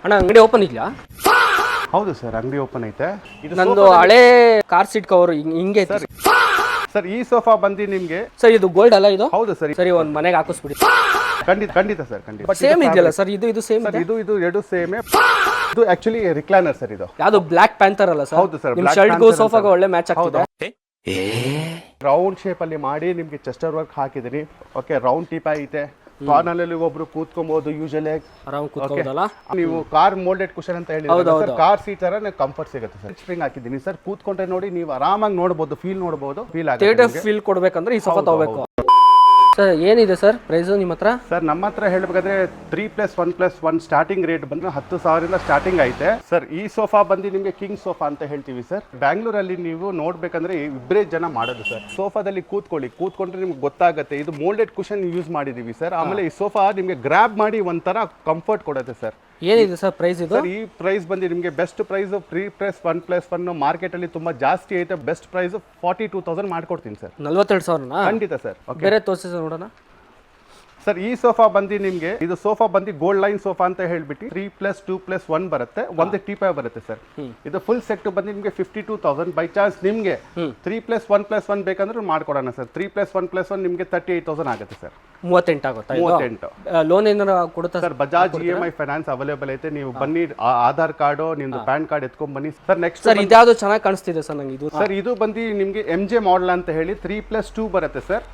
ಅಣ್ಣ ಅಂಗಡಿ ಓಪನ್ ಇದೆಯಾ? ಹೌದು ಸರ್, ಅಂಗಡಿ ಓಪನ್ ಐತೆ. ನಂದು ಹಳೆ ಕಾರ್ ಸೀಟ್ ಕವರ್ ಹಿಂಗೆ ಐತೆ ಸರ್. ಈ ಸೋಫಾ ಬಂದು ನಿಮ್ಗೆ ಸರ್. ಇದು ಗೋಲ್ಡ್ ಅಲ್ಲ ಇದು? ಹೌದು ಸರ್. ಸರಿ, ಒಂದ್ ಮನೆಗೆ ಹಾಕಿಸ್ಬಿಡಿ. ಖಂಡಿತ ಸರ್, ಖಂಡಿತ. ಸೇಮ್ ಇದೆಯಲ್ಲ ಸರ್? ಇದು ಸೇಮ್ ಸರ್, ಇದು ಎರಡು ಸೇಮೇ. ಇದು ಆಕ್ಚುಲಿ ರಿಕ್ಲೈನರ್ ಸರ್. ಇದು ಯಾವುದು ಬ್ಲಾಕ್ ಪ್ಯಾಂಥರ್ ಅಲ್ಲ ಸರ್? ಹೌದು ಸರ್. ನಿಮ್ ಶರ್ಟ್ಗೂ ಸೋಫಾಗೂ ಒಳ್ಳೆ ಮ್ಯಾಚ್ ಆಗ್ತಿದೆ. ರೌಂಡ್ ಶೇಪ್ ಅಲ್ಲಿ ಮಾಡಿ ನಿಮ್ಗೆ ಚೆಸ್ಟರ್ ವರ್ಕ್ ಹಾಕಿದೀನಿ. ಓಕೆ, ರೌಂಡ್ ಟೀಪ್ ಐತೆ. ಕಾರ್ನರ್ ಅಲ್ಲಿ ಒಬ್ರು ಕೂತ್ಕೊಬಹುದು. ಯೂಶಲಿ ಆರಾಮ್ ಕೂತ್ಕೊಳ್ಳೋದಲ್ಲ. ನೀವು ಕಾರ್ ಮೋಲ್ಡೆಡ್ ಕುಷನ್ ಅಂತ ಹೇಳಿದ್ರೆ ಸರ್, ಕಾರ್ ಸೀಟ್ ತರ ಕಂಫರ್ಟ್ ಸಿಗುತ್ತೆ ಸರ್. ಸ್ಪ್ರಿಂಗ್ ಹಾಕಿದ್ದೀನಿ ಸರ್. ಕೂತ್ಕೊಂಡ್ರೆ ನೋಡಿ, ನೀವು ಆರಾಮಾಗಿ ನೋಡಬಹುದು, ಫೀಲ್ ನೋಡಬಹುದು. ಫೀಲ್ ಆಗುತ್ತೆ. ಫೀಲ್ ಕೊಡ್ಬೇಕಂದ್ರೆ ಈ ಸೋಫಾ ತಗೋಬೇಕು ಸರ್. ಏನಿದೆ ಸರ್ ಪ್ರೈಸ್ ನಿಮ್ಮ ಹತ್ರ? ಸರ್, ನಮ್ಮ ಹತ್ರ ಹೇಳ್ಬೇಕಾದ್ರೆ 3+1+1 ಸ್ಟಾರ್ಟಿಂಗ್ ರೇಟ್ ಬಂದ್ರೆ 10,000 ಸ್ಟಾರ್ಟಿಂಗ್ ಐತೆ ಸರ್. ಈ ಸೋಫಾ ಬಂದು ನಿಮಗೆ ಕಿಂಗ್ ಸೋಫಾ ಅಂತ ಹೇಳ್ತೀವಿ ಸರ್. ಬ್ಯಾಂಗ್ಳೂರಲ್ಲಿ ನೀವು ನೋಡ್ಬೇಕಂದ್ರೆ ಇಬ್ಬರೇ ಜನ ಮಾಡೋದು ಸರ್. ಸೋಫಾದಲ್ಲಿ ಕೂತ್ಕೊಂಡ್ರೆ ನಿಮ್ಗೆ ಗೊತ್ತಾಗುತ್ತೆ. ಇದು ಮೋಲ್ಡೆಡ್ ಕುಷನ್ ಯೂಸ್ ಮಾಡಿದೀವಿ ಸರ್. ಆಮೇಲೆ ಈ ಸೋಫಾ ನಿಮ್ಗೆ ಗ್ರಾಬ್ ಮಾಡಿ ಒಂಥರ ಕಂಫರ್ಟ್ ಕೊಡುತ್ತೆ ಸರ್. ಏನಿದೆ ಸರ್ ಪ್ರೈಸ್ ಇದು? ಸರ್, ಈ ಪ್ರೈಸ್ ಬಂದು ನಿಮಗೆ ಬೆಸ್ಟ್ ಪ್ರೈಸ್ 3+1+1 ಮಾರ್ಕೆಟ್ ಅಲ್ಲಿ ತುಂಬಾ ಜಾಸ್ತಿ ಐತೆ. ಬೆಸ್ಟ್ ಪ್ರೈಸ್ 42,000 ಮಾಡ್ಕೊಡ್ತೀನಿ ಸರ್. 42,000? ಖಂಡಿತ ಸರ್. ಬೇರೆ ತೋರಿಸಿ ಸರ್ ನೋಡೋಣ. ಸರ್, ಈ ಸೋಫಾ ಬಂದು ನಿಮ್ಗೆ, ಇದು ಸೋಫಾ ಬಂದು ಗೋಲ್ಡ್ ಲೈನ್ ಸೋಫಾ ಅಂತ ಹೇಳ್ಬಿಟ್ಟು 3+2+1 ಬರುತ್ತೆ. ಒಂದು ಟೀಪಾಯ್ ಬರುತ್ತೆ ಸರ್. ಇದು ಫುಲ್ ಸೆಟ್ ಬಂದು ನಿಮ್ಗೆ 52,000. ಬೈ ಚಾನ್ಸ್ ನಿಮ್ಗೆ 3+1+1 ಬೇಕಂದ್ರೆ ಮಾಡ್ಕೊಡೋಣ ಸರ್. 3+1+1 ನಿಮ್ಗೆ 38,000 ಆಗುತ್ತೆ ಸರ್. 38 ಆಗುತ್ತಾ? 38. ಲೋನ್ ಏನಾರ ಕೊಡುತ್ತಾ sir? Bajaj EMI finance available ಐತೆ. ನೀವು ಬನ್ನಿ, ಆಧಾರ್ ಕಾರ್ಡು, ನಿಮ್ದು ಪ್ಯಾನ್ ಕಾರ್ಡ್ ಎತ್ಕೊಂಡ್ ಬನ್ನಿ ಸರ್. ನೆಕ್ಸ್ಟ್ ಸರ್, ಇದ್ಯಾವುದು ಚೆನ್ನಾಗಿ ಕಾಣಿಸ್ತಿದೆ ಸರ್ ನಂಗೆ ಇದು? ಸರ್, ಇದು ಬಂದು ನಿಮ್ಗೆ MJ ಮಾಡೆಲ್ ಅಂತ ಹೇಳಿ 3+2 ಬರುತ್ತೆ ಸರ್.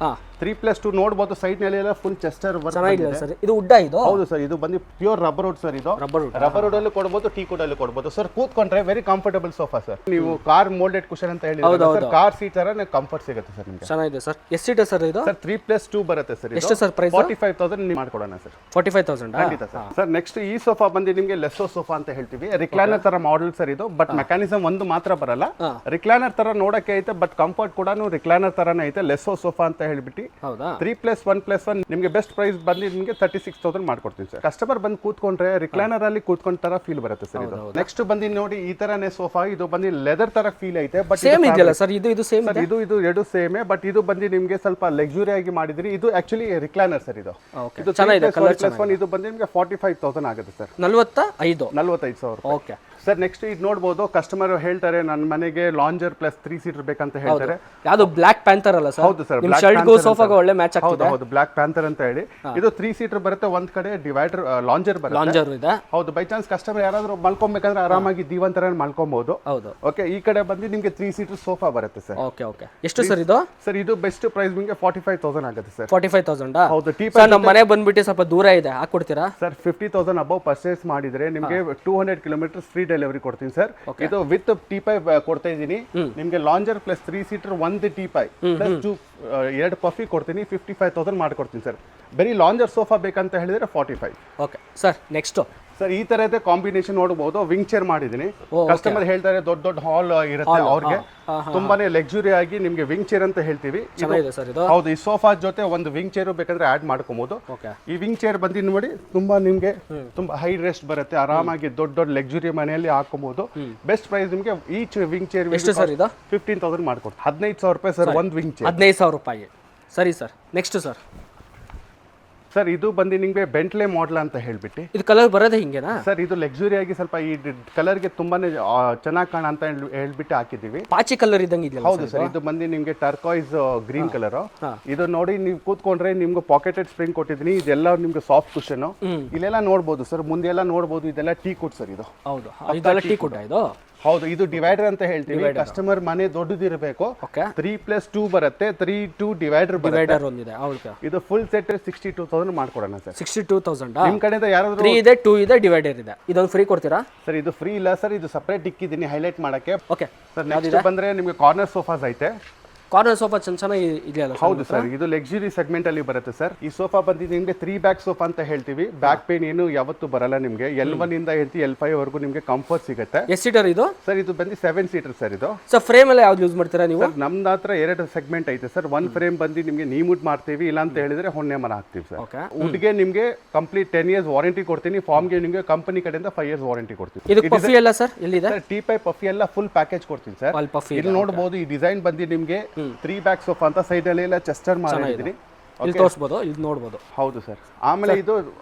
3+2 ನೋಡಬಹುದು. ಸೈಡ್ ನಲ್ಲಿ ಎಲ್ಲ ಫುಲ್ ಚೆಸ್ಟರ್ ವರ್ಕ್ ಚೆನ್ನಾಗಿದೆ ಸರ್. ಇದು ವುಡ್ ಇದು? ಹೌದು ಸರ್. ಇದು ಬಂದು ಪ್ಯೂರ್ ರಬ್ಬರ್ ವುಡ್ ಸರ್. ಇದು ರಬ್ಬರ್ ವುಡ್ ಅಲ್ಲಿ ಕೊಡಬಹುದು, ಟೀ ಕುಡ್ ಅಲ್ಲಿ ಕೊಡಬಹುದು ಸರ್. ಕೂತ್ಕೊಂಡ್ರೆ ವೆರಿ ಕಂಫರ್ಟಬಲ್ ಸೋಫಾ ಸರ್. ನೀವು ಕಾರ್ ಮೋಲ್ಡೆಡ್ ಕುಷನ್ ಅಂತ ಹೇಳಿದ್ರೆ ಸರ್, ಕಾರ್ ಸೀಟ್ ತರ ಕಂಫರ್ಟ್ ಸಿಗುತ್ತೆ ಸರ್ ನಿಮಗೆ. ಚೆನ್ನಾಗಿದೆ ಸರ್. ಎಷ್ಟು ಸೀಟ್ ಸರ್ ಇದು? ಸರ್, 3+2 ಬರುತ್ತೆ ಸರ್. ಎಷ್ಟು ಸರ್ ಪ್ರೈಸ್? 45,000 ನೀವು ಮಾಡ್ಕೊಡೋಣ ಸರ್. 45,000? ಖಂಡಿತ ಸರ್. ಸರ್, ನೆಕ್ಸ್ಟ್ ಈ ಸೋಫಾ ಬಂದು ನಿಮಗೆ ಲೆಸ್ಸೋ ಸೋಫಾ ಅಂತ ಹೇಳ್ತೀವಿ. ರಿಕ್ಲೈನರ್ ತರ ಮಾಡೆಲ್ ಸರ್ ಇದು. ಬಟ್ ಮೆಕ್ಯಾನಿಸಮ್ ಒಂದು ಮಾತ್ರ ಬರಲ್ಲ. ರಿಕ್ಲೈನರ್ ತರ ನೋಡಕ್ಕೆ ಐತೆ, ಬಟ್ ಕಂಫರ್ಟ್ ಕೂಡ ರಿಕ್ಲೈನರ್ ತರನೇ ಐತೆ. ಲೆಸ್ಸೋ ಸೋಫಾ ಅಂತ ಹೇಳ್ಬಿಟ್ಟು 3+1+1 ನಿಮಗೆ ಬೆಸ್ಟ್ ಪ್ರೈಸ್ ಬಂದು ನಿಮಗೆ 36,000 ಮಾಡ್ಕೊಡ್ತೀನಿ ಸರ್. ಕಸ್ಟಮರ್ ಬಂದು ಕೂತ್ಕೊಂಡ್ರೆ ರಿಕ್ಲೈನರ್ ಅಲ್ಲಿ ಕೂತ್ಕೊಂಡ ತರ ಫೀಲ್ ಬರುತ್ತೆ ಸರ್. ಇದು ನೆಕ್ಸ್ಟ್ ಬಂದು ನೋಡಿ, ಈ ತರನೇ ಸೋಫಾ. ಇದು ಬಂದು ಲೆದರ್ ತರ ಫೀಲ್ ಐತೆ. ಬಟ್ ಸೇಮ್ ಇದೆಯಲ್ಲ ಸರ್? ಇದು ಸೇಮ್? ಇದು ಎರಡು ಸೇಮೇ. ಬಟ್ ಇದು ಬಂದು ನಿಮಗೆ ಸ್ವಲ್ಪ ಲಕ್ಸುರಿ ಆಗಿ ಮಾಡಿದ್ರಿ. ಇದು ಆಕ್ಚುಲಿ ರಿಕ್ಲೈನರ್ ಸರ್. ಇದು ಚೆನ್ನಾಗಿದೆ. ಇದು ಬಂದು ನಿಮಗೆ 45,000 ಆಗುತ್ತೆ ಸರ್. 45,000. Okay sir. ನೆಕ್ಸ್ಟ್ ಇದು ನೋಡಬಹುದು. ಕಸ್ಟಮರ್ ಹೇಳ್ತಾರೆ, ನನ್ನ ಮನೆಗೆ ಲಾಂಜರ್ ಪ್ಲಸ್ 3 ಸೀಟರ್ ಬೇಕಂತ ಹೇಳ್ತಾರೆ. ಯಾವುದು ಬ್ಲಾಕ್ ಪ್ಯಾಂಥರ್ ಅಲ್ಲ ಸರ್? ಹೌದು ಸರ್. ನಿಮ್ಮ ಶರ್ಟ್ಗೂ ಸೋಫಾಗೂ ಒಳ್ಳೆ ಮ್ಯಾಚ್ ಆಗ್ತಿದೆ. ಹೌದು, ಬ್ಲಾಕ್ ಪ್ಯಾಂಥರ್ ಅಂತ ಹೇಳಿ. ಇದು 3 ಸೀಟರ್ ಬರುತ್ತೆ. ಒಂದ್ ಕಡೆ ಡಿವೈಡರ್ ಲಾಂಜರ್ ಬರುತ್ತೆ. ಲಾಂಜರ್ ಇದೆ. ಹೌದು. ಬೈ ಚಾನ್ಸ್ ಕಸ್ಟಮರ್ ಯಾರಾದ್ರೂ ಮಲ್ಕೊಬೇಕಂದ್ರೆ ಆರಾಮಾಗಿ ದೀವನ್ ತರ ಮಲ್ಕೊಬಹುದು. ಹೌದು. ಓಕೆ, ಈ ಕಡೆ ಬಂದು ನಿಮಗೆ 3 ಸೀಟರ್ ಸೋಫಾ ಬರುತ್ತೆ ಸರ್. ಓಕೆ. ಎಷ್ಟು ಸರ್ ಇದು? ಸರ್, ಇದು ಬೆಸ್ಟ್ ಪ್ರೈಸ್ ನಿಮಗೆ 45,000 ಆಗುತ್ತೆ ಸರ್. 45,000? ಹೌದು. ಸರ್, ನಮ್ಮ ಮನೆ ಬಂದ್ಬಿಟ್ಟು ಸ್ವಲ್ಪ ದೂರ ಇದೆ, ಹಾಕೊಡ್ತೀರಾ ಸರ್? 50,000 ಅಬೌವ್ ಪರ್ಚೇಸ್ ಮಾಡಿದ್ರೆ ನಿಮಗೆ 200 ಕಿಲೋಮೀಟರ್ ಫ್ರೀ ಡೆಲಿವರಿ ಕೊಡ್ತೀನಿ ಸರ್. ಇದು ವಿತ್ ಟೀಪೈ ಕೊಡ್ತಾ ಇದ್ದೀನಿ ನಿಮ್ಗೆ. ಲಾಂಜರ್ ಪ್ಲಸ್ 3 ಸೀಟರ್ ಒಂದು ಟೀಪೈ ಪ್ಲಸ್ 2 ಪಫಿ ಕೊಡ್ತೀನಿ. 55,000 ಮಾಡ್ಕೊಡ್ತೀನಿ ಸರ್. ಬರೀ ಲಾಂಜರ್ ಸೋಫಾ ಬೇಕಂತ ಹೇಳಿದ್ರೆ 45. Okay sir. ನೆಕ್ಸ್ಟ್ ಸರ್, ಈ ತರದೇ ಕಾಂಬಿನೇಷನ್ ನೋಡಬಹುದು. ವಿಂಗ್ ಚೇರ್ ಮಾಡಿದೀನಿ. ಕಸ್ಟಮರ್ ಹೇಳ್ತಾರೆ ದೊಡ್ಡ ಹಾಲ್ ಇರುತ್ತೆ ಅವ್ರಿಗೆ. ತುಂಬಾನೇ ಲಕ್ಸುರಿ ಆಗಿ ನಿಮ್ಗೆ ವಿಂಗ್ ಚೇರ್ ಅಂತ ಹೇಳ್ತೀವಿ. ಹೌದು. ಈ ಸೋಫಾ ಜೊತೆ ಒಂದು ವಿಂಗ್ ಚೇರ್ ಬೇಕಂದ್ರೆ ಆಡ್ ಮಾಡ್ಕೋಬಹುದು. ಈ ವಿಂಗ್ ಚೇರ್ ಬಂದು ನೋಡಿ, ತುಂಬಾ ನಿಮ್ಗೆ ತುಂಬಾ ಹೈ ರೆಸ್ಟ್ ಬರುತ್ತೆ. ಆರಾಮಾಗಿ ದೊಡ್ಡ ಲಕ್ಸುರಿ ಮನೆಯಲ್ಲಿ ಹಾಕೋಬಹುದು. ಬೆಸ್ಟ್ ಪ್ರೈಸ್ ನಿಮ್ಗೆ ಈಚ್ ವಿಂಗ್ ಚೇರ್ ಎಷ್ಟು ಸರ್ ಇದು? 15,000 ಮಾಡ್ಕೊಡ್ತೀವಿ. 15,000 ರೂಪಾಯಿ ಸರ್ ಒಂದು ವಿಂಗ್ ಚೇರ್. 15,000 ರೂಪಾಯಿ. ಸರಿ ಸರ್. Next sir. ಸರ್, ಇದು ಬಂದು ನಿಮಗೆ ಬೆಂಟ್ಲೆ ಮಾಡೆಲ್ ಅಂತ ಹೇಳ್ಬಿಟ್ಟು. ಇದು ಕಲರ್ ಬರೋದೇ ಹಿಂಗೆನಾ ಸರ್? ಇದು ಲಕ್ಸುರಿ ಆಗಿ ಸ್ವಲ್ಪ ಈ ಕಲರ್ಗೆ ತುಂಬಾನೇ ಚೆನ್ನಾಗಿ ಕಾಣ ಅಂತ ಹೇಳ್ಬಿಟ್ಟು ಹಾಕಿದೀವಿ. ಪಾಚಿ ಕಲರ್ ಇದ್ದಂಗೆ ಇದೆಯಲ್ಲ? ಹೌದು ಸರ್. ಇದು ಬಂದು ನಿಮ್ಗೆ ಟರ್ಕಾಯ್ಸ್ ಗ್ರೀನ್ ಕಲರ್. ಇದು ನೋಡಿ, ನೀವು ಕೂತ್ಕೊಂಡ್ರೆ ನಿಮ್ಗೆ ಪಾಕೆಟೆಡ್ ಸ್ಪ್ರಿಂಗ್ ಕೊಟ್ಟಿದ್ದೀನಿ. ಇದೆಲ್ಲ ನಿಮ್ಗೆ ಸಾಫ್ಟ್ ಕುಷನ್. ಇಲ್ಲೆಲ್ಲ ನೋಡಬಹುದು ಸರ್, ಮುಂದೆ ಎಲ್ಲ ನೋಡಬಹುದು. ಇದೆಲ್ಲ ಟೀ ಕುಡ್ ಸರ್. ಇದು ಹೌದು. ಇದೆಲ್ಲ ಟೀ ಕುಡ್ ಇದು? ಹೌದು. ಇದು ಡಿವೈಡರ್ ಅಂತ ಹೇಳ್ತೀವಿ. ಕಸ್ಟಮರ್ ಮನೆ ದೊಡ್ಡದಿರಬೇಕು. 3+2 ಬರುತ್ತೆ. 3-2 ಡಿವೈಡರ್ ಬರುತ್ತೆ. ಇದು ಫುಲ್ ಸೆಟ್ 62,000 ಮಾಡ್ಕೊಡೋಣ ಸರ್. 62,000? ನಿಮ್ ಕಡೆಯಿಂದ ಯಾರಾದ್ರೂ 3 ಇದೆ, 2 ಇದೆ, ಡಿವೈಡರ್ ಇದೆ. ಇದೊಂದು ಫ್ರೀ ಕೊಡ್ತೀರಾ ಸರ್? ಇದು ಫ್ರೀ ಇಲ್ಲ ಸರ್. ಇದು ಸಪರೇಟ್ ಇಕ್ಕಿದ್ದೀನಿ ಹೈಲೈಟ್ ಮಾಡಕ್ಕೆ. Okay sir. ನೆಕ್ಸ್ಟ್ ಬಂದ್ರೆ ನಿಮಗೆ ಕಾರ್ನರ್ ಸೋಫಾಸ್ ಐತೆ. ಕಾರ್ನರ್ ಸೋಫಾ ಚೆನ್ನಾಗಿ ಇದೆಯಲ್ಲ? ಹೌದು ಸರ್. ಇದು ಲಕ್ಸುರಿ ಸೆಗ್ಮೆಂಟ್ ಅಲ್ಲಿ ಬರುತ್ತೆ ಸರ್. ಈ ಸೋಫಾ ಬಂದಿದೆ ನಿಮಗೆ 3 ಬ್ಯಾಕ್ ಸೋಫಾ ಅಂತ ಹೇಳ್ತೀವಿ. ಬ್ಯಾಕ್ ಪೇನ್ ಏನು ಯಾವತ್ತೂ ಬರಲ್ಲ ನಿಮಗೆ. L1 ಇಂದ L5 ವರೆಗೂ ನಿಮಗೆ ಕಂಫರ್ಟ್ ಸಿಗುತ್ತೆ. ಎಷ್ಟು ಸೀಟರ್ ಇದು ಸರ್? ಇದು ಬಂದು 7 ಸೀಟರ್ ಸರ್. ಇದು ಸರ್ ಫ್ರೇಮ್ ಎಲ್ಲ ಯಾವ್ದು ಯೂಸ್ ಮಾಡ್ತೀರಾ ನೀವು? ಸರ್, ನಮ್ದು ಹತ್ರ 2 ಸೆಗ್ಮೆಂಟ್ ಐತೆ ಸರ್. ಒಂದು ಫ್ರೇಮ್ ಬಂದು ನಿಮಗೆ ನೀಮುಡ್ ಮಾಡ್ತೀವಿ, ಇಲ್ಲ ಅಂತ ಹೇಳಿದ್ರೆ ಹೊನ್ನೆ ಮರ ಹಾಕ್ತೀವಿ ಸರ್. ವುಡ್ಗೆ ನಿಮಗೆ ಕಂಪ್ಲೀಟ್ 10 ಇಯರ್ಸ್ ವಾರಂಟಿ ಕೊಡ್ತೀನಿ. ಫಾರ್ಮ್ಗೆ ನಿಮಗೆ ಕಂಪನಿ ಕಡೆಯಿಂದ 5 ಇಯರ್ಸ್ ವಾರಂಟಿ ಕೊಡ್ತೀನಿ. ಇದು ಪಫಿ ಎಲ್ಲ ಸರ್ ಎಲ್ಲಿದೆ? ಸರ್, ಟೀಪೈ ಪಫಿ ಎಲ್ಲ ಫುಲ್ ಪ್ಯಾಕೇಜ್ ಕೊಡ್ತೀನಿ ಸರ್. ಇಲ್ಲಿ ನೋಡಬಹುದು. ಈ ಡಿಸೈನ್ ಬಂದು ನಿಮಗೆ 3 ಬ್ಯಾಕ್ ಸೋಫಾ ಅಂತ ಸೈಡ್ ಅಲ್ಲಿ ಎಲ್ಲ ಚೆಸ್ಟರ್ ಮಾಡಿದ್ದೀನಿ. ಇಲ್ಲಿ ತೋರಿಸ್ಬೋದು, ಇಲ್ಲಿ ನೋಡ್ಬೋದು. ಹೌದು ಸರ್. ಆಮೇಲೆ ಇದು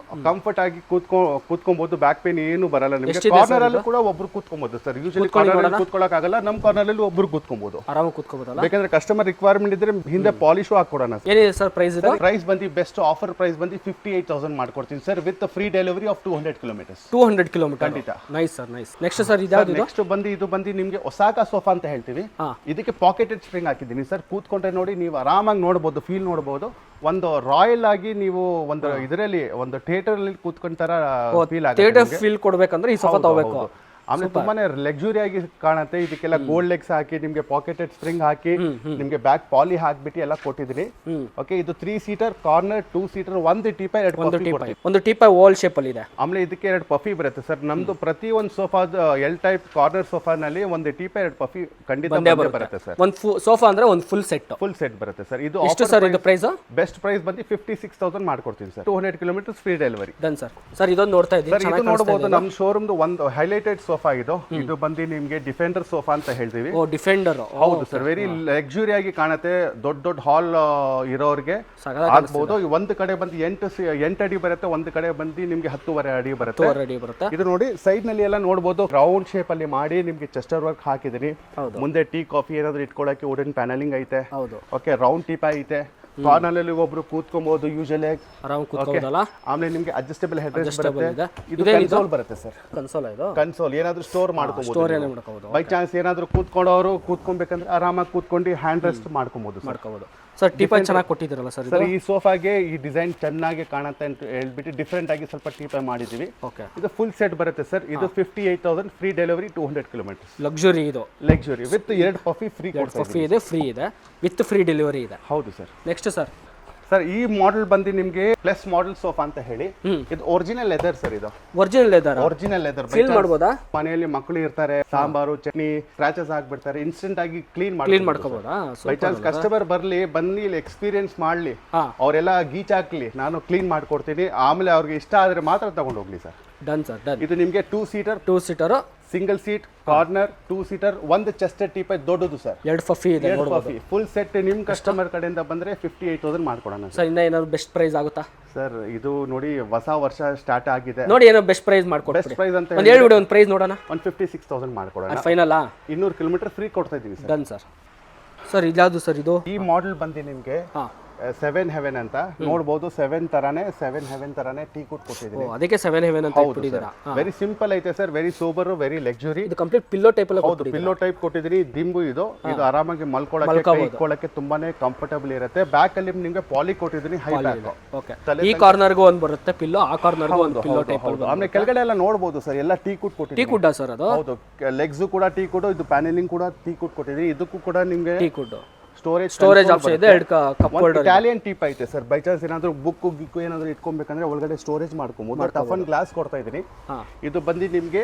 ಕಂಫರ್ಟ್ ಆಗಿ ಕೂತ್ಕೊಬಹುದು, ಬ್ಯಾಕ್ ಪೇನ್ ಏನು ಬರಲ್ಲ ನಿಮಗೆ. ಕಾರ್ನರ್ ಅಲ್ಲೂ ಕೂಡ ಒಬ್ರು ಕೂತ್ಕೊಬಹುದು ಸರ್. ಯೂಶಲಿ ಕಾರ್ನರ್ ಅಲ್ಲಿ ಕೂತ್ಕೊಳ್ಳೋಕೆ ಆಗಲ್ಲ, ನಮ್ಮ ಕಾರ್ನರ್ ಅಲ್ಲಿ ಒಬ್ರು ಕೂತ್ಕೊಬಹುದು, ಆರಾಮಾಗಿ ಕೂತ್ಕೋಬೋದಲ್ಲ. ಬೇಕಂದ್ರೆ ಕಸ್ಟಮರ್ ರಿಕ್ವೈರ್ಮೆಂಟ್ ಇದ್ರೆ ಹಿಂದೆ ಪಾಲಿಶ್ ಹಾಕೊಡೋಣ. ಏನಿದೆ ಸರ್ ಪ್ರೈಸ್ ಇದು? ಪ್ರೈಸ್ ಬಂದು ಬೆಸ್ಟ್ ಆಫರ್ ಪ್ರೈಸ್ ಬಂದು 58,000 ಮಾಡ್ಕೊಡ್ತೀನಿ sir, with free delivery of 200 kilometres. 200 kilometre ಖಂಡಿತ. Nice sir, nice. Next sir ಇದಾವುದು? ನೆಕ್ಸ್ಟ್ ಬಂದು ಇದು ಬಂದು ನಿಮಗೆ ಒಸಾಕಾ ಸೋಫಾ ಅಂತ ಹೇಳ್ತೀವಿ. ಇದಕ್ಕೆ ಪಾಕೆಟೆಡ್ ಸ್ಪ್ರಿಂಗ್ ಹಾಕಿದ್ದೀನಿ ಸರ್. ಕೂತ್ಕೊಂಡ್ರೆ ನೋಡಿ ನೀವು ಆರಾಮಾಗಿ ನೋಡಬಹುದು, ಫೀಲ್ ನೋಡಬಹುದು. ಒಂದು ರಾಯಲ್ ಆಗಿ ನೀವು ಒಂದು ಇದರಲ್ಲಿ ಒಂದು ಥಿಯೇಟರ್ ಅಲ್ಲಿ ಕೂತ್ಕೊಂತಾರ ಫೀಲ್ ಆಗುತ್ತೆ. ಥಿಯೇಟರ್ ಫೀಲ್ ಕೊಡ್ಬೇಕಂದ್ರೆ ಈ ಸೋಫಾ ತಗೋಬೇಕು. ಆಮೇಲೆ ತುಂಬಾನೇ ಲಕ್ಸುರಿ ಆಗಿ ಕಾಣುತ್ತೆ. ಇದಕ್ಕೆಲ್ಲ ಗೋಲ್ಡ್ ಲೆಗ್ಸ್ ಹಾಕಿ ನಿಮ್ಗೆ ಪಾಕೆಟೆಡ್ ಸ್ಪ್ರಿಂಗ್ ಹಾಕಿ ನಿಮ್ಗೆ ಬ್ಯಾಕ್ ಪಾಲಿ ಹಾಕ್ಬಿಟ್ಟು ಎಲ್ಲ ಕೊಟ್ಟಿದ್ದೀನಿ. ಓಕೆ, ಇದು 3 ಸೀಟರ್ ಕಾರ್ನರ್, 2 ಸೀಟರ್, ಒಂದು ಟೀಪಾಯ್, ಒಂದು ಟೀಪಾಯ್ ಓಲ್ ಶೇಪ್ ಅಲ್ಲಿ ಇದೆ. ಆಮೇಲೆ ಇದಕ್ಕೆ 2 ಪಫಿ ಬರುತ್ತೆ ಸರ್. ನಮ್ದು ಪ್ರತಿ ಒಂದು ಸೋಫಾದ ಎಲ್ ಟೈಪ್ ಕಾರ್ನರ್ ಸೋಫಾನಲ್ಲಿ ಒಂದು ಟೀಪಾಯ್ 2 ಪಫಿ ಖಂಡಿತ ಬರುತ್ತೆ ಸರ್. ಒಂದು ಸೋಫಾ ಅಂದ್ರೆ ಒಂದು ಫುಲ್ ಸೆಟ್ ಬರುತ್ತೆ ಸರ್. ಇದು ಎಷ್ಟು ಸರ್ ಇದು ಪ್ರೈಸ್? ಬೆಸ್ಟ್ ಪ್ರೈಸ್ ಬಂದು 56,000 ಮಾಡ್ಕೊಡ್ತೀನಿ ಸರ್. 200 kilometres free delivery. Done sir. Sir ಇದೊಂದು ನೋಡ್ತಾ ಇದ್ದೀವಿ, ಇದು ನೋಡಬಹುದು ನಮ್ಮ ಶೋರೂಮ್ದು ಒಂದು ಹೈಲೈಟೆಡ್ ಸೋಫಾ ಇದು ಬಂದು ನಿಮ್ಗೆ ಡಿಫೆಂಡರ್ ಸೋಫಾ ಅಂತ ಹೇಳ್ತೀವಿ. ಓ, ಡಿಫೆಂಡರ್. ಹೌದು ಸರ್, ವೆರಿ ಲಕ್ಸುರಿ ಆಗಿ ಕಾಣುತ್ತೆ. ದೊಡ್ಡ ಹಾಲ್ ಇರೋರಿಗೆ ಆಗ್ಬಹುದು. ಒಂದು ಕಡೆ ಬಂದು 8 ಅಡಿ ಬರುತ್ತೆ, ಒಂದು ಕಡೆ ಬಂದು ನಿಮ್ಗೆ 10.5 ಅಡಿ ಬರುತ್ತೆ. ಇದು ನೋಡಿ ಸೈಡ್ ನಲ್ಲಿ ಎಲ್ಲ ನೋಡಬಹುದು, ರೌಂಡ್ ಶೇಪ್ ಅಲ್ಲಿ ಮಾಡಿ ನಿಮ್ಗೆ ಚೆಸ್ಟರ್ ವರ್ಕ್ ಹಾಕಿದೀನಿ. ಮುಂದೆ ಟೀ ಕಾಫಿ ಏನಾದ್ರು ಇಟ್ಕೊಳ್ಳಕ್ಕೆ ವುಡನ್ ಪ್ಯಾನಲಿಂಗ್ ಐತೆ. ಓಕೆ, ರೌಂಡ್ ಟೀಪ್ ಐತೆ. ಕಾರ್ನರ್ ಅಲ್ಲಿ ಒಬ್ರು ಕೂತ್ಕೊಬಹುದು ಯೂಶಲಿ ಆರಾಮ್ ಕೂತ್ಕೊಳ್ಳೋದಲ್ಲ. ಆಮೇಲೆ ನಿಮ್ಗೆ ಅಡ್ಜಸ್ಟಬಲ್ ಹೆಡ್ ರೆಸ್ಟ್ ಬರುತ್ತೆ. ಇದು ಕನ್ಸೋಲ್ ಬರುತ್ತೆ ಸರ್. ಕನ್ಸೋಲ್ ಏನಾದ್ರು ಸ್ಟೋರ್ ಮಾಡ್ಕೋಬಹುದು. ಬೈ ಚಾನ್ಸ್ ಏನಾದ್ರು ಕೂತ್ಕೊಬೇಕಂದ್ರೆ ಆರಾಮಾಗಿ ಕೂತ್ಕೊಂಡು ಹ್ಯಾಂಡ್ ರೆಸ್ಟ್ ಮಾಡ್ಕೋಬಹುದು. ಸರ್ ಟೀಪಾಯ್ ಚೆನ್ನಾಗಿ ಕೊಟ್ಟಿದ್ದೀರಲ್ಲ ಸರ್. ಸರ್ ಈ ಸೋಫಾಗೆ ಈ ಡಿಸೈನ್ ಚೆನ್ನಾಗಿ ಕಾಣುತ್ತೆ ಅಂತ ಹೇಳ್ಬಿಟ್ಟು ಡಿಫ್ರೆಂಟ್ ಆಗಿ ಸ್ವಲ್ಪ ಟೀಪಾಯ್ ಮಾಡಿದೀವಿ. ಓಕೆ, ಇದು ಫುಲ್ ಸೆಟ್ ಬರುತ್ತೆ ಸರ್. ಇದು 58,000 ಫ್ರೀ ಡೆಲಿವರಿ 200 ಕಿಲೋಮೀಟರ್ಸ್. ಲಕ್ಸುರಿ ಇದು, ಲಕ್ಸುರಿ ವಿತ್ 2 ಪಫಿ ಫ್ರೀ ಇದೆ, ಫ್ರೀ ಇದೆ, ವಿತ್ ಫ್ರೀ ಡೆಲಿವರಿ ಇದೆ. ಹೌದು ಸರ್. ನೆಕ್ಸ್ಟ್ ಸರ್ ಈ ಮಾಡೆಲ್ ಬಂದು ನಿಮ್ಗೆ ಪ್ಲಸ್ ಮಾಡೆಲ್ ಸೋಫಾ ಅಂತ ಹೇಳಿ. ಇದು ಒರಿಜಿನಲ್ ಲೆದರ್ ಸರ್. ಇದು ಒರಿಜಿನಲ್ ಲೆದರ್ ಫೀಲ್ ಮಾಡಬಹುದಾ? ಮನೆಯಲ್ಲಿ ಮಕ್ಕಳು ಇರ್ತಾರೆ, ಸಾಂಬಾರು ಚಟ್ನಿ ಸ್ಕ್ರಾಚಸ್ ಆಗ್ಬಿಡ್ತಾರೆ, ಇನ್ಸ್ಟೆಂಟ್ ಆಗಿ ಕ್ಲೀನ್ ಮಾಡ್ಕೋಬಹುದಾ? ಬೈ ಚಾನ್ಸ್ ಕಸ್ಟಮರ್ ಬಂದು ಇಲ್ಲಿ ಎಕ್ಸ್ಪೀರಿಯನ್ಸ್ ಮಾಡ್ಲಿ, ಅವರೆಲ್ಲ ಗೀಚ್ ಹಾಕ್ಲಿ, ನಾನು ಕ್ಲೀನ್ ಮಾಡ್ಕೊಡ್ತೀನಿ. ಆಮೇಲೆ ಅವ್ರಿಗೆ ಇಷ್ಟ ಆದ್ರೆ ಮಾತ್ರ ತಗೊಂಡು ಹೋಗ್ಲಿ ಸರ್. Done sir, done. ಇದು ನಿಮ್ಗೆ 2 seater single seat corner, 2 seater, ಒಂದು ಚೆಸ್ಟೆಡ್ ಟೀಪಾಯ್ ದೊಡ್ಡದು ಸರ್. 2 ಪಫಿ ಇದೆ, ಫುಲ್ ಸೆಟ್. ನಿಮ್ ಕಸ್ಟಮರ್ ಕಡೆಯಿಂದ ಬಂದ್ರೆ 58,000 ಮಾಡ್ಕೊಡೋಣ ಸರ್. ಇನ್ನ ಏನಾದ್ರು ಬೆಸ್ಟ್ ಪ್ರೈಸ್ ಆಗುತ್ತಾ ಸರ್? ಇದು ನೋಡಿ ಹೊಸ ವರ್ಷ ಸ್ಟಾರ್ಟ್ ಆಗಿದೆ ನೋಡಿ, ಏನೋ ಬೆಸ್ಟ್ ಪ್ರೈಸ್ ಮಾಡ್ಕೊಡಿ. ಬೆಸ್ಟ್ ಪ್ರೈಸ್ ಅಂತ ಒಂದು ಹೇಳ್ಬಿಡಿ, ಒಂದು ಪ್ರೈಸ್ ನೋಡೋಣ. 56,000 ಮಾಡ್ಕೊಡೋಣ. ಫೈನಲ್ 200 ಕಿಲೋಮೀಟರ್ ಫ್ರೀ ಕೊಡ್ತಾ ಇದೀವಿ ಸರ್. Done sir. ಸರ್ ಇದ್ಯಾವುದು ಸರ್ ಇದು? ಈ ಮಾಡೆಲ್ ಬಂದು ನಿಮ್ಗೆ 7 ಹೆವೆನ್ ಅಂತ ನೋಡಬಹುದು. 7 ಹೆವೆನ್ ತರಾನೇ ಟೀ ಕುಟ್ ಕೊಟ್ಟಿದ್ದೀನಿ. ಅದಕ್ಕೆ 7 ಹೆವೆನ್ ಅಂತ ಕೊಟ್ಟಿದ್ದೀರಾ. ವೆರಿ ಸಿಂಪಲ್ ಐತೆ sir, very sober, very luxury. ಇದು ಕಂಪ್ಲೀಟ್ ಪಿಲ್ಲೋ ಟೈಪ್ ಅಲ್ಲಿ ಹೌದು, ಪಿಲ್ಲೋ ಟೈಪ್ ಕೊಟ್ಟಿದ್ದೀನಿ. ದಿಂಬು ಇದು ಆರಾಮಾಗಿ ಮಲ್ಕೊಳ್ಳಕ್ಕೆ ತುಂಬಾನೇ ಕಂಫರ್ಟಬಲ್ ಇರುತ್ತೆ. ಬ್ಯಾಕ್ ಅಲ್ಲಿ ನಿಮ್ಗೆ ಪಾಲಿ ಕೊಟ್ಟಿದ್ದೀನಿ, ಹೈ ಬ್ಯಾಕ್. ಓಕೆ, ಈ ಕಾರ್ನರ್ಗೂ ಒಂದು ಬರುತ್ತೆ ಪಿಲ್ಲೋ, ಆ ಕಾರ್ನರ್ಗೂ ಒಂದು ಪಿಲ್ಲೋ ಟೈಪ್. ಆಮೇಲೆ ಕೆಳಗಡೆ ಎಲ್ಲ ನೋಡಬಹುದು ಸರ್, ಎಲ್ಲ ಟೀ ಕುಟ್ ಕೊಟ್ಟಿದ್ದೀನಿ. ಟೀ ಕುಡ್ಡಾ ಸರ್ ಅದು? ಹೌದು, ಲೆಗ್ಸ್ ಕೂಡ ಟೀ ಕುಡ್, ಇದು ಪ್ಯಾನೆಲಿಂಗ್ ಕೂಡ ಟೀ ಕುಟ್ ಕೊಟ್ಟಿದ್ದೀನಿ. ಇದಕ್ಕೂ ಕೂಡ ನಿಮ್ಗೆ ಟೀ ಕುಡ್ ಸ್ಟೋರೇಜ್ ಆಪ್ಷನ್ ಇದೆ. ಕಪ್ ಹೋಲ್ಡರ್ ಇಟಾಲಿಯನ್ ಟೀಪ್ ಐತೆ ಸರ್. ಬೈ ಚಾನ್ಸ್ ಏನಾದ್ರು ಬುಕ್ ಗಿಕ್ಕು ಏನಾದ್ರು ಇಟ್ಕೊಬೇಕಂದ್ರೆ ಒಳಗಡೆ ಸ್ಟೋರೇಜ್ ಮಾಡ್ಕೊಬಹುದು. ಟಫ್ ಅಂಡ್ ಗ್ಲಾಸ್ ಕೊಡ್ತಾ ಇದೀನಿ. ಇದು ಬಂದು ನಿಮ್ಗೆ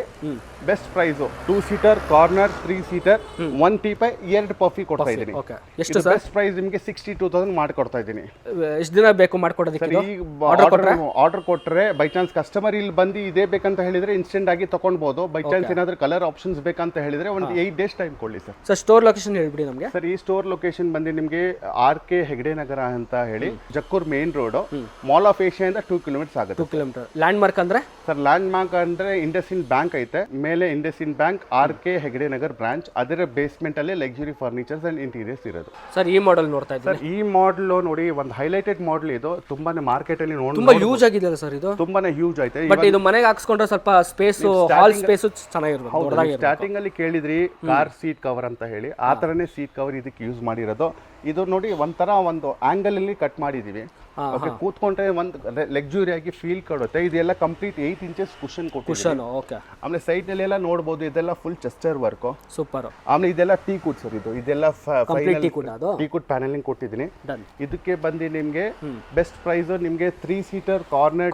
best price 2 seater corner, 3 seater, 1 teapoy, 2 ಪಫಿ ಕೊಡ್ತಾ ಇದೀನಿ. ಎಷ್ಟು ಸರ್? ಬೆಸ್ಟ್ ಪ್ರೈಸ್ ನಿಮ್ಗೆ 62,000 ಮಾಡ್ಕೊಡ್ತಾ ಇದೀನಿ. ಎಷ್ಟು ದಿನ ಬೇಕು ಮಾಡ್ಕೊಡೋದಕ್ಕೆ? ಆರ್ಡರ್ ಕೊಟ್ರೆ ಬೈ ಚಾನ್ಸ್ ಕಸ್ಟಮರ್ ಇಲ್ಲಿ ಬಂದು ಇದೇ ಬೇಕಂತ ಹೇಳಿದ್ರೆ ಇನ್ಸ್ಟೆಂಟ್ ಆಗಿ ತಗೊಂಡ್ಬೋದು. ಬೈ ಚಾನ್ಸ್ ಏನಾದ್ರು ಕಲರ್ ಆಪ್ಷನ್ಸ್ ಬೇಕಂತ ಹೇಳಿದ್ರೆ ಒಂದು 8 ಡೇಸ್ ಟೈಮ್ ಕೊಡ್ಲಿ ಸರ್. ಸರ್ ಸ್ಟೋರ್ ಲೊಕೇಶನ್ ಹೇಳ್ಬಿಡಿ ನಮಗೆ. ಸರ್ ಈ ಸ್ಟೋರ್ ಲೊಕೇಶನ್ ಬಂದು ನಿಮ್ಗೆ RK ಹೆಗ್ಡೆ ನಗರ ಅಂತ ಹೇಳಿ, Jakkur main road, mall of Asia ಇಂದ 2 ಕಿಲೋಮೀಟರ್ಸ್ ಆಗುತ್ತೆ. 2 ಕಿಲೋಮೀಟರ್. ಲ್ಯಾಂಡ್ ಮಾರ್ಕ್ ಅಂದ್ರೆ ಸರ್, ಲ್ಯಾಂಡ್ ಮಾರ್ಕ್ ಅಂದ್ರೆ ಇಂಡಸ್ಇಂಡ್ ಬ್ಯಾಂಕ್ ಐತೆ, ಮೇಲೆ IndusInd bank RK Hegde Nagar branch, ಅದರ ಬೇಸ್ಮೆಂಟ್ ಅಲ್ಲಿ ಲಕ್ಸುರಿ ಫರ್ನಿಚರ್ಸ್ ಅಂಡ್ ಇಂಟೀರಿಯರ್ಸ್ ಇರೋದು. ಸರ್ ಈ ಮಾಡೆಲ್ ನೋಡ್ತಾ ಇದ್ದೀನಿ ಸರ್. ಈ ಮಾಡೆಲ್ ನೋಡಿ ಒಂದು ಹೈಲೈಟೆಡ್ ಮಾಡೆಲ್. ಇದು ತುಂಬಾನೇ ಮಾರ್ಕೆಟ್ ಅಲ್ಲಿ ತುಂಬಾ ಯೂಸ್ ಆಗಿದೆ ಸರ್. ಇದು ತುಂಬಾನೇ ಯೂಸ್ ಐತೆ. ಬಟ್ ಇದು ಮನೆಗೆ ಹಾಕ್ಸ್ಕೊಂಡ್ರೆ ಸ್ವಲ್ಪ ಸ್ಪೇಸ್, ಹಾಲ್ ಸ್ಪೇಸ್ ಚೆನ್ನಾಗಿರುತ್ತೆ. ಸ್ಟಾರ್ಟಿಂಗ್ ಅಲ್ಲಿ ಕೇಳಿದ್ರಿ ಕಾರ್ ಸೀಟ್ ಕವರ್ ಅಂತ ಹೇಳಿ, ಆ ತರನೇ ಸೀಟ್ ಕವರ್ ಇದಕ್ಕೆ ಯೂಸ್ ಮಾಡಿರೋದು. ಇದು ನೋಡಿ ಒಂಥರ ಒಂದು ಆಂಗಲ್ ಅಲ್ಲಿ ಕಟ್ ಮಾಡಿದೀವಿ. ಕೂತ್ಕೊಂಡ್ರೆ ಒಂದು ಲಕ್ಸುರಿ ಆಗಿ ಫೀಲ್ ಕೊಡುತ್ತೆ. ಇದೆಲ್ಲ ಕಂಪ್ಲೀಟ್ 8 ಇಂಚಸ್ ಕುಷನ್ ಕೊಟ್ಟಿದ್ದೀವಿ. ಆಮೇಲೆ ಸೈಡ್ ನಲ್ಲಿ ಎಲ್ಲ ನೋಡಬಹುದು, ಇದೆಲ್ಲ ಫುಲ್ ಚೆಸ್ಟರ್ ವರ್ಕ್. ಸೂಪರ್. ಆಮೇಲೆ ಇದೆಲ್ಲ ಟೀ ಕುಡ್ ಸರ್. ಇದೆಲ್ಲ ಟೀ ಕುಡ್ ಪ್ಯಾನಲಿಂಗ್ ಕೊಟ್ಟಿದ್ದೀನಿ. ಇದಕ್ಕೆ ಬಂದು ನಿಮ್ಗೆ ಬೆಸ್ಟ್ ಪ್ರೈಸ್ ನಿಮ್ಗೆ 3 ಸೀಟರ್ ಕಾರ್ನರ್,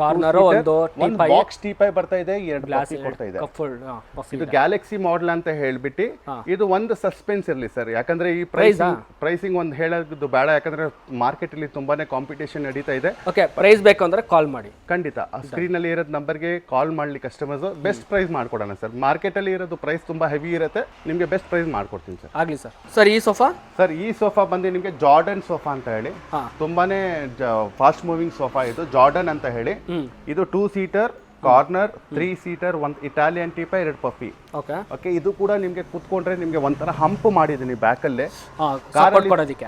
ಒಂದು ಬಾಕ್ಸ್ ಟೀಪಾಯ್ ಬರ್ತಾ ಇದೆ, 2 ಗ್ಲಾಸ್ ಕೊಡ್ತಾ ಇದೆ. ಇದು ಗ್ಯಾಲಕ್ಸಿ ಮಾಡೆಲ್ ಅಂತ ಹೇಳ್ಬಿಟ್ಟು ಇದು ಒಂದು ಸಸ್ಪೆನ್ಸ್ ಇರ್ಲಿ ಸರ್, ಯಾಕಂದ್ರೆ ಈ ಪ್ರೈಸಿಂಗ್ ಒಂದು ಹೇಳೋದು ಬೇಡ, ಯಾಕಂದ್ರೆ ಮಾರ್ಕೆಟ್ ಅಲ್ಲಿ ತುಂಬಾನೇ ಕಾಂಪಿಟೇಷನ್ ನಡೀತಾ ಇದೆ. ಓಕೆ, ಪ್ರೈಸ್ ಬೇಕು ಅಂದ್ರೆ ಕಾಲ್ ಮಾಡಿ. ಖಂಡಿತ ಸ್ಕ್ರೀನ್ ಅಲ್ಲಿ ಇರೋದು ನಂಬರ್ಗೆ ಕಾಲ್ ಮಾಡ್ಲಿ ಕಸ್ಟಮರ್ಸ್, ಬೆಸ್ಟ್ ಪ್ರೈಸ್ ಮಾಡ್ಕೊಡೋಣ ಸರ್. ಮಾರ್ಕೆಟ್ ಅಲ್ಲಿ ಇರೋದು ಪ್ರೈಸ್ ತುಂಬಾ ಹೆವಿ ಇರುತ್ತೆ, ನಿಮಗೆ ಬೆಸ್ಟ್ ಪ್ರೈಸ್ ಮಾಡ್ಕೊಡ್ತೀನಿ ಸರ್. ಆಗ್ಲಿ ಸರ್. ಸರ್ ಈ ಸೋಫಾ ಸರ್ ಈ ಸೋಫಾ ಬಂದು ನಿಮಗೆ ಜಾರ್ಡನ್ ಸೋಫಾ ಅಂತ ಹೇಳಿ, ತುಂಬಾನೇ ಫಾಸ್ಟ್ ಮೂವಿಂಗ್ ಸೋಫಾ ಇದು, ಜಾರ್ಡನ್ ಅಂತ ಹೇಳಿ. ಇದು 2 ಸೀಟರ್ ಕಾರ್ನರ್, 3 ಸೀಟರ್, 1 ಇಟಾಲಿಯನ್ ಟೀಪ, 2 ಪಫಿ. ಓಕೆ, ಇದು ಕೂಡ ನಿಮ್ಗೆ ಕೂತ್ಕೊಂಡ್ರೆ ನಿಮ್ಗೆ ಒಂಥರ ಹಂಪ್ ಮಾಡಿದೀನಿ ಬ್ಯಾಕ್ ಅಲ್ಲೇ.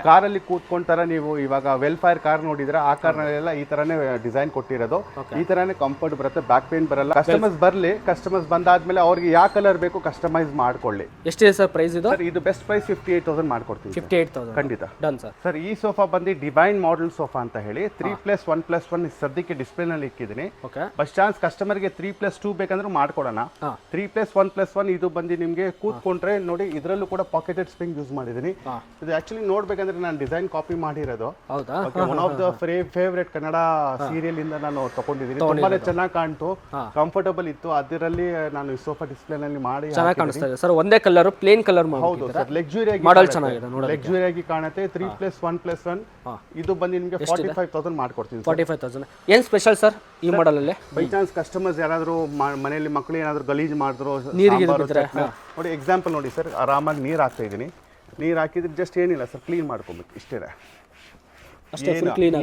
ಕಾರಲ್ಲಿ ಕೂತ್ಕೊಂಡ್ತಾರ ನೀವು ಇವಾಗ ವೆಲ್ಫೈರ್ ಕಾರ್ ನೋಡಿದ್ರೆ ಆ ಕಾರ್ನಲ್ಲೆಲ್ಲ ಈ ತರನೇ ಡಿಸೈನ್ ಕೊಟ್ಟಿರೋದು. ಈ ತರನೇ ಕಂಫರ್ಟ್ ಬರುತ್ತೆ, ಬ್ಯಾಕ್ ಪೇನ್ ಬರಲ್ಲ. ಕಸ್ಟಮರ್ಸ್ ಬರ್ಲಿ, ಕಸ್ಟಮರ್ಸ್ ಬಂದಾದ್ಮೇಲೆ ಅವ್ರಿಗೆ ಯಾವ ಕಲರ್ ಬೇಕು ಕಸ್ಟಮೈಸ್ ಮಾಡ್ಕೊಳ್ಳಿ. ಎಷ್ಟಿದೆ ಸರ್ ಪ್ರೈಸ್ ಇದು? ಸರ್ ಇದು ಬೆಸ್ಟ್ ಪ್ರೈಸ್ 58,000 ಮಾಡ್ಕೊಡ್ತೀನಿ. 58,000 ಖಂಡಿತ ಡನ್ ಸರ್. ಸರ್ ಈ ಸೋಫಾ ಬಂದು ಡಿವೈನ್ ಮಾಡೆಲ್ ಸೋಫಾ ಅಂತ ಹೇಳಿ 3+1+1 ಸದ್ಯಕ್ಕೆ ಡಿಸ್ಪ್ಲೇ ನಲ್ಲಿ ಇಕ್ಕಿದ್ದೀನಿ. ಬಸ್ ಚಾನ್ಸ್ ಕಸ್ಟಮರ್ಗೆ 3+2 ಬೇಕಂದ್ರೆ ಮಾಡ್ಕೊಡೋಣ. 3+1+1 ಇದು ಬಂದು ನಿಮ್ಗೆ ಕೂತ್ಕೊಂಡ್ರೆ ನೋಡಿ, ಇದರಲ್ಲೂ ಕೂಡ ಪಾಕೆಟೆಡ್ ಸ್ಪ್ರಿಂಗ್ ಯೂಸ್ ಮಾಡಿದೀನಿ. ಇದು ಆಕ್ಚುಲಿ ನೋಡ್ಬೇಕಂದ್ರೆ ನಾನು ಡಿಸೈನ್ ಕಾಪಿ ಮಾಡಿರೋದು. One of the favourite Kannada serial ಇಂದ ನಾನು ತಗೊಂಡಿದ್ದೀನಿ. ತುಂಬಾನೇ ಚೆನ್ನಾಗಿ ಕಾಣ್ತು, ಕಂಫರ್ಟಬಲ್ ಇತ್ತು. ಅದರಲ್ಲಿ ನಾನು ಈ ಸೋಫಾ ಡಿಸ್ಪ್ಲೇ ನಲ್ಲಿ ಮಾಡಿ ಚೆನ್ನಾಗಿ ಕಾಣಿಸ್ತಾ ಇದೆ ಸರ್. ಒಂದೇ ಕಲರ್, ಪ್ಲೇನ್ ಕಲರ್. ಹೌದು ಸರ್, ಲಕ್ಸುರಿ ಮಾಡೆಲ್ ಚೆನ್ನಾಗಿದೆ, ಲಕ್ಸುರಿ ಆಗಿ ಕಾಣುತ್ತೆ. 3+1+1 ಇದು ಬಂದು ನಿಮ್ಗೆ 45,000 ಮಾಡ್ಕೊಡ್ತೀನಿ. 45,000 ಏನ್ ಸ್ಪೆಷಲ್ ಸರ್ ಈ ಮಾಡೆಲ್ ಅಲ್ಲಿ? ಬೈ ಚಾನ್ಸ್ ಕಸ್ಟಮರ್ಸ್ ಯಾರಾದ್ರೂ ಮನೆಯಲ್ಲಿ ಮಕ್ಕಳು ಏನಾದ್ರು ಗಲೀಜ್ ಮಾಡಿದ್ರು, ನೋಡಿ ಎಕ್ಸಾಂಪಲ್ ನೋಡಿ ಸರ್, ಆರಾಮಾಗಿ ನೀರು ಹಾಕ್ತಾ ಇದ್ದೀನಿ. ನೀರು ಹಾಕಿದ್ರೆ ಜಸ್ಟ್ ಏನಿಲ್ಲ ಸರ್, ಕ್ಲೀನ್ ಮಾಡ್ಕೊಬೇಕು ಇಷ್ಟೇ.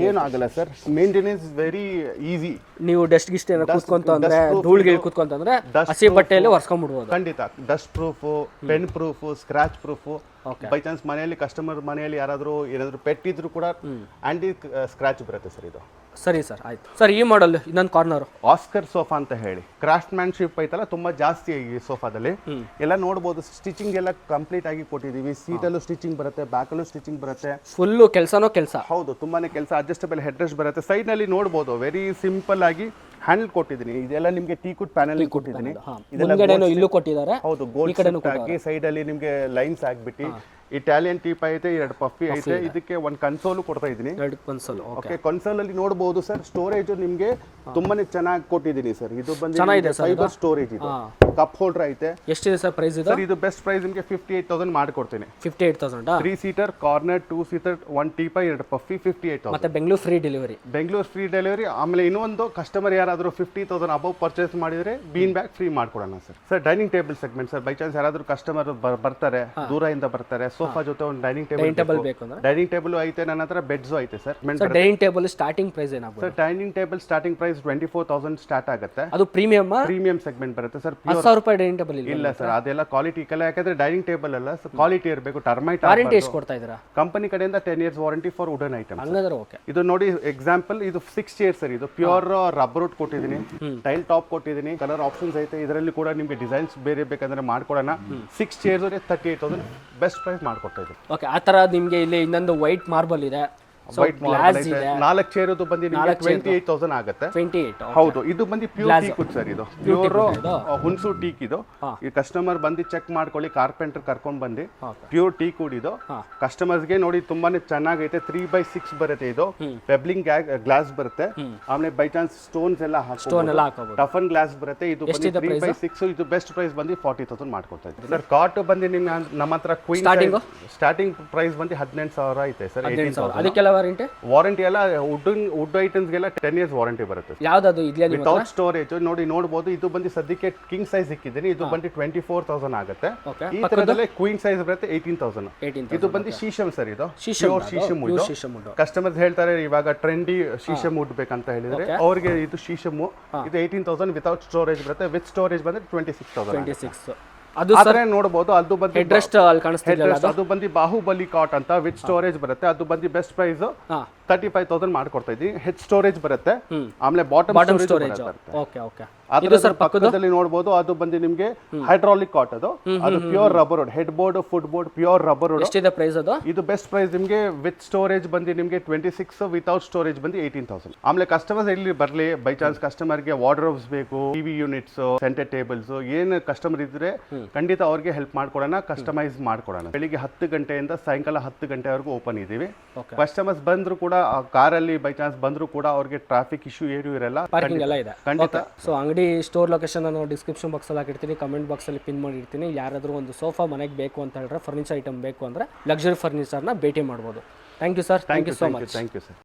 ಏನು ಆಗಲ್ಲ ಸರ್, ಮೇಂಟೆನೆನ್ಸ್ ವೆರಿ ಈಸಿ. ನೀವು ಡಸ್ಟ್ ಗಿಸ್ಟ್ ಏನೋ ಕೂತ್ಕೊಂತ ಅಂದ್ರೆ ಧೂಳಿಗೆ ಕೂತ್ಕೊಂತ ಅಂದ್ರೆ ಹಸಿ ಬಟ್ಟೆಯಲ್ಲಿ ಒರೆಸ್ಕೊಂಡ್ಬಿಡ್ಬೋದು. ಖಂಡಿತ dust proof, pen proof, scratch proof. By chance ಮನೆಯಲ್ಲಿ ಕಸ್ಟಮರ್ ಮನೆಯಲ್ಲಿ ಯಾರಾದ್ರೂ ಏನಾದ್ರು ಪೆಟ್ ಇದ್ರು ಕೂಡ ಆಂಟಿ ಸ್ಕ್ರಾಚ್ ಬರುತ್ತೆ ಸರ್ ಇದು. ಸರಿ ಸರ್, ಆಯ್ತು ಸರ್. ಈ ಮಾಡೆಲ್ ಇನ್ನೊಂದು ಕಾರ್ನರ್ ಆಸ್ಕರ್ ಸೋಫಾ ಅಂತ ಹೇಳಿ, ಕ್ರಾಫ್ಟ್ ಮ್ಯಾನ್ಶಿಪ್ ಐತಲ್ಲ ತುಂಬಾ ಜಾಸ್ತಿ ಈ ಸೋಫಾದಲ್ಲಿ. ಎಲ್ಲ ನೋಡಬಹುದು, ಸ್ಟಿಚಿಂಗ್ ಎಲ್ಲ ಕಂಪ್ಲೀಟ್ ಆಗಿ ಕೊಟ್ಟಿದೀವಿ. ಸೀಟಲ್ಲೂ ಸ್ಟಿಚಿಂಗ್ ಬರುತ್ತೆ, ಬ್ಯಾಕಲ್ಲೂ ಸ್ಟಿಚಿಂಗ್ ಬರುತ್ತೆ. ಫುಲ್ಲು ಕೆಲಸನೋ ಕೆಲಸ. ಹೌದು, ತುಂಬಾನೇ ಕೆಲಸ. ಅಡ್ಜಸ್ಟಬಲ್ ಹೆಡ್ ರೆಸ್ಟ್ ಬರುತ್ತೆ. ಸೈಡ್ ನಲ್ಲಿ ನೋಡಬಹುದು, ವೆರಿ ಸಿಂಪಲ್ ಆಗಿ ಹ್ಯಾಂಡಲ್ ಕೊಟ್ಟಿದ್ದೀನಿ. ಇದೆಲ್ಲ ನಿಮ್ಗೆ ಟೀಕುಡ್ ಪ್ಯಾನಲ್ ಕೊಟ್ಟಿದ್ದೀನಿ. ಇಲ್ಲೂ ಕೊಟ್ಟಿದ್ದಾರೆ. ಹೌದು, ಗೋಲ್ಡ್ ಆಗಿ ಸೈಡ್ ಅಲ್ಲಿ ನಿಮ್ಗೆ ಲೈನ್ಸ್ ಆಗ್ಬಿಟ್ಟು ಇಟಾಲಿಯನ್ ಟೀಪ್ ಐತೆ, 2 ಪಫಿ ಐತೆ. ಇದಕ್ಕೆ ಒಂದು ಕನ್ಸೋಲ್ ಕೊಡ್ತಾ ಇದ್ದೀನಿ. ಓಕೆ, ಕನ್ಸೋಲ್ ಅಲ್ಲಿ ನೋಡಬಹುದು ಸರ್, ಸ್ಟೋರೇಜ್ ನಿಮ್ಗೆ ತುಂಬಾನೇ ಚೆನ್ನಾಗಿ ಕೊಟ್ಟಿದ್ದೀನಿ ಸರ್. ಇದು ಬಂದು ಫೈಬರ್ ಸ್ಟೋರೇಜ್, ಇದು ಕಪ್ ಹೋಲ್ಡರ್ ಐತೆ. ಎಷ್ಟಿದೆ ಸರ್ ಪ್ರೈಸ್ ಇದು? ಸರ್ ಇದು ಬೆಸ್ಟ್ ಪ್ರೈಸ್ ನಿಮಗೆ 58,000 ಮಾಡ್ಕೊಡ್ತೀನಿ. 58,000 3 ಸೀಟರ್ ಕಾರ್ನರ್, 2 ಸೀಟರ್, 1 ಟೀಪ, 2 ಪಫಿ, 58,000. ಮತ್ತೆ Bengaluru free delivery. Bengaluru free delivery. ಆಮೇಲೆ ಇನ್ನೊಂದು, ಕಸ್ಟಮರ್ ಯಾರಾದರೂ 50,000 ಅಬೌವ್ ಪರ್ಚೇಸ್ ಮಾಡಿದ್ರೆ ಬೀನ್ ಬ್ಯಾಗ್ ಫ್ರೀ ಮಾಡ್ಕೊಡೋಣ sir. Sir dining table segment sir. By chance ಯಾರಾದರೂ ಕಸ್ಟಮರ್ ಬರ್ತಾರೆ, ದೂರದಿಂದ ಬರ್ತಾರೆ, ಸೋಫಾ ಜೊತೆ ಒಂದು ಡೈನಿಂಗ್ ಟೇಬಲ್ ಬೇಕು. ಡೈನಿಂಗ್ ಟೇಬಲ್ ಐತೆ, ನನ್ನ ಹತ್ರ ಬೆಡ್ಸ್ ಐತೆ sir. Dining table starting price ಏನಾಗುತ್ತೆ sir? Dining table starting price 24,000 start ಆಗುತ್ತೆ. ಅದು ಪ್ರೀಮಿಯಂ ಸೆಗ್ಮೆಂಟ್ ಬರುತ್ತೆ ಸರ್. 10,000 ರೂಪಾಯಿ ಡೈನಿಂಗ್ ಟೇಬಲ್ ಇಲ್ಲ ಸರ್, ಅದೆಲ್ಲ ಕ್ವಾಲಿಟಿ ಇಲ್ಲ. ಯಾಕಂದ್ರೆ ಡೈನಿಂಗ್ ಟೇಬಲ್ ಅಲ್ಲ ಸರ್, ಕ್ವಾಲಿಟಿ ಇರಬೇಕು. ಟರ್ಮೈಟ್ ವಾರಂಟಿ ಎಷ್ಟು ಕೊಡ್ತಾ ಇದ್ದೀರಾ ಕಂಪನಿ ಕಡೆಯಿಂದ? 10 years warranty for wooden item. ಹಂಗಾದ್ರೆ ಓಕೆ. ಇದು ನೋಡಿ ಎಕ್ಸಾಂಪಲ್, ಇದು 6 ಚೇರ್ ಸರ್. ಇದು ಪ್ಯೂರ್ ರಬ್ಬರ್ ವುಡ್ ಕೊಟ್ಟಿದ್ದೀನಿ, ಟೈಲ್ ಟಾಪ್ ಕೊಟ್ಟಿದ್ದೀನಿ. ಕಲರ್ ಆಪ್ಷನ್ಸ್ ಐತೆ ಇದರಲ್ಲಿ ಕೂಡ. ನಿಮಗೆ ಡಿಸೈನ್ಸ್ ಬೇರೆ ಬೇಕಂದ್ರೆ ಮಾಡ್ಕೊಡೋಣ. 6 ಚೇರ್ಸ್ 38,000 ಬೆಸ್ಟ್ ಪ್ರೈಸ್ ಮಾಡ್ಕೊಡ್ತಾ ಇದ್ದೀನಿ. ಓಕೆ, ಆ ತರ ನಿಮಗೆ ಇಲ್ಲಿ ಇನ್ನೊಂದು ವೈಟ್ ಮಾರ್ಬಲ್ ಇದೆ. ವೈಟ್ ಮಾರ್ಬಲ್ ಇದೆ. 4 ಚೇರ್ ಬಂದು ನಿಮಗೆ 28,000 ಆಗುತ್ತೆ. 28. ಹೌದು, ಇದು ಬಂದು ಪ್ಯೂರ್ ಟೀಕ್ ವುಡ್ ಸರ್. ಇದು ಪ್ಯೂರ್ ಹುಣಸು ಟೀಕ್. ಇದು ಈ ಕಸ್ಟಮರ್ ಬಂದು ಚೆಕ್ ಮಾಡ್ಕೊಳ್ಳಿ, ಕಾರ್ಪೆಂಟರ್ ಕರ್ಕೊಂಡ್ ಬಂದು. ಪ್ಯೂರ್ ಟೀಕ್ ವುಡ್ ಇದು. ಕಸ್ಟಮರ್ಸ್ ಗೆ ನೋಡಿ ತುಂಬಾನೇ ಚೆನ್ನಾಗೈತೆ. 3x6 ಬರುತ್ತೆ. ಇದು ಪೆಬ್ಲಿಂಗ್ ಗ್ಲಾಸ್ ಬರುತ್ತೆ. ಆಮೇಲೆ ಬೈ ಚಾನ್ಸ್ ಸ್ಟೋನ್ಸ್ ಎಲ್ಲ ಹಾಕಬಹುದು. ಟಫನ್ ಗ್ಲಾಸ್ ಬರುತ್ತೆ. ಇದು 3x6. ಇದು ಬೆಸ್ಟ್ ಪ್ರೈಸ್ ಬಂದು 40,000 ಮಾಡ್ಕೊಡ್ತಾ ಇದ್ದೀವಿ ಸರ್. ಕಾಟ್ ಬಂದು ನಿಮ್ಗೆ ನಮ್ಮ ಹತ್ರ ಕ್ವೀನ್ ಸ್ಟಾರ್ಟಿಂಗ್ ಪ್ರೈಸ್ ಬಂದು 18,000 ಐತೆ ಸರ್. 18,000 ವಾರಂಟಿ ಎಲ್ಲ ವುಡ್ ಐಟಮ್ಸ್ ಗೆಲ್ಲ 10 years ವಾರಂಟಿ ಬರುತ್ತೆ. ಯಾವ್ದು ಇದೆಯಾ ವಿತೌಟ್ ಸ್ಟೋರೇಜ್ ನೋಡಬಹುದು. ಇದು ಬಂದು ಸದ್ಯಕ್ಕೆ ಕಿಂಗ್ ಸೈಜ್ ಇಕ್ಕಿದ್ದೀನಿ. ಇದು ಬಂದು 24,000 ಆಗುತ್ತೆ. ಈ ತರದಲ್ಲೇ ಕ್ವೀನ್ ಸೈಜ್ ಬರುತ್ತೆ 18,000. ಇದು ಬಂದು ಶೀಶಮ್ ಸರ್. ಇದು ಪ್ಯೂರ್ ಶೀಶಮ್ ವುಡ್. ಕಸ್ಟಮರ್ಸ್ ಹೇಳ್ತಾರೆ ಇವಾಗ ಟ್ರೆಂಡಿ ಶೀಶಮ್ ವುಡ್ ಬೇಕಂತ ಹೇಳಿದ್ರೆ ಅವ್ರಿಗೆ ಇದು ಶೀಶಮ್. ಇದು 18,000 ವಿತೌಟ್ ಸ್ಟೋರೇಜ್ ಬರುತ್ತೆ. ವಿತ್ ಸ್ಟೋರೇಜ್ ಬಂದ್ರೆ 26,000. ಅದು ಸರ್ ನೋಡಬಹುದು. ಅದು ಬಂದು ಹೆಡ್ರೆಸ್ಟ್ ಅಲ್ಲಿ ಕಾಣಿಸ್ತಿದೆ. ಅದು ಬಂದು ಬಾಹುಬಲಿ ಕಾಟ್ ಅಂತ ವಿತ್ ಸ್ಟೋರೇಜ್ ಬರುತ್ತೆ. ಅದು ಬಂದು ಬೆಸ್ಟ್ ಪ್ರೈಸ್ 35,000 ಮಾಡ್ಕೊಡ್ತಾ ಇದ್ದೀವಿ. ಹೆಡ್ ಸ್ಟೋರೇಜ್ ಬರುತ್ತೆ. ಆಮೇಲೆ ಬಾಟಮ್ ಸ್ಟೋರೇಜ್ ಬರುತ್ತೆ. ಅದ್ರ ಪಕ್ಕದಲ್ಲಿ ನೋಡಬಹುದು, ಅದು ಬಂದು ನಿಮ್ಗೆ ಹೈಡ್ರಾಲಿಕ್ ಕಾಟ್. ಅದು pure rubber wood. Head board, foot board pure rubber wood. ಎಷ್ಟಿದೆ ಪ್ರೈಸ್ ಅದು? ಇದು ಬೆಸ್ಟ್ ಪ್ರೈಸ್ ನಿಮ್ಗೆ ವಿತ್ ಸ್ಟೋರೇಜ್ ಬಂದು ನಿಮ್ಗೆ 26, ವಿತೌಟ್ ಸ್ಟೋರೇಜ್ ಬಂದು 18,000. ಆಮೇಲೆ ಕಸ್ಟಮರ್ಸ್ ಇಲ್ಲಿ ಬರ್ಲಿ, ಬೈ ಚಾನ್ಸ್ ಕಸ್ಟಮರ್ ಗೆ ವಾರ್ಡ್ರೋಬ್ಸ್ ಬೇಕು, ಟಿವಿ ಯೂನಿಟ್ಸ್, ಸೆಂಟರ್ ಟೇಬಲ್ಸ್, ಏನ್ ಕಸ್ಟಮರ್ ಇದ್ರೆ ಖಂಡಿತ ಅವ್ರಿಗೆ ಹೆಲ್ಪ್ ಮಾಡ್ಕೊಡೋಣ, ಕಸ್ಟಮೈಸ್ ಮಾಡ್ಕೊಡೋಣ. ಬೆಳಿಗ್ಗೆ 10 ಗಂಟೆಯಿಂದ ಸಾಯಂಕಾಲ 10 ಗಂಟೆವರೆಗೂ ಓಪನ್ ಇದೀವಿ. ಕಸ್ಟಮರ್ಸ್ ಬಂದ್ರು ಕೂಡ ಕೂಡ ಕಾರಲ್ಲಿ ಬೈ ಚಾನ್ಸ್ ಬಂದರೂ ಕೂಡ ಅವ್ರಿಗೆ ಟ್ರಾಫಿಕ್ ಇಶ್ಯೂ ಏನು ಇರಲ್ಲ. ಪಾರ್ಕಿಂಗ್ ಎಲ್ಲ ಇದೆ. ಖಂಡಿತ. ಸೊ ಅಂಗಡಿ ಸ್ಟೋರ್ ಲೊಕೇಶನ್ ನಾನು ಡಿಸ್ಕ್ರಿಪ್ಷನ್ ಬಾಕ್ಸಲ್ಲಿ ಹಾಕಿರ್ತೀನಿ, ಕಮೆಂಟ್ ಬಾಕ್ಸಲ್ಲಿ ಪಿನ್ ಮಾಡಿರ್ತೀನಿ. ಯಾರಾದರೂ ಒಂದು ಸೋಫಾ ಮನೆಗೆ ಬೇಕು ಅಂತ ಹೇಳಿದ್ರೆ, ಫರ್ನಿಚರ್ ಐಟಮ್ ಬೇಕು ಅಂದರೆ ಲಕ್ಸುರಿ ಫರ್ನಿಚರ್ನ ಭೇಟಿ ಮಾಡ್ಬೋದು. Thank you sir. Thank you so much. Thank you sir.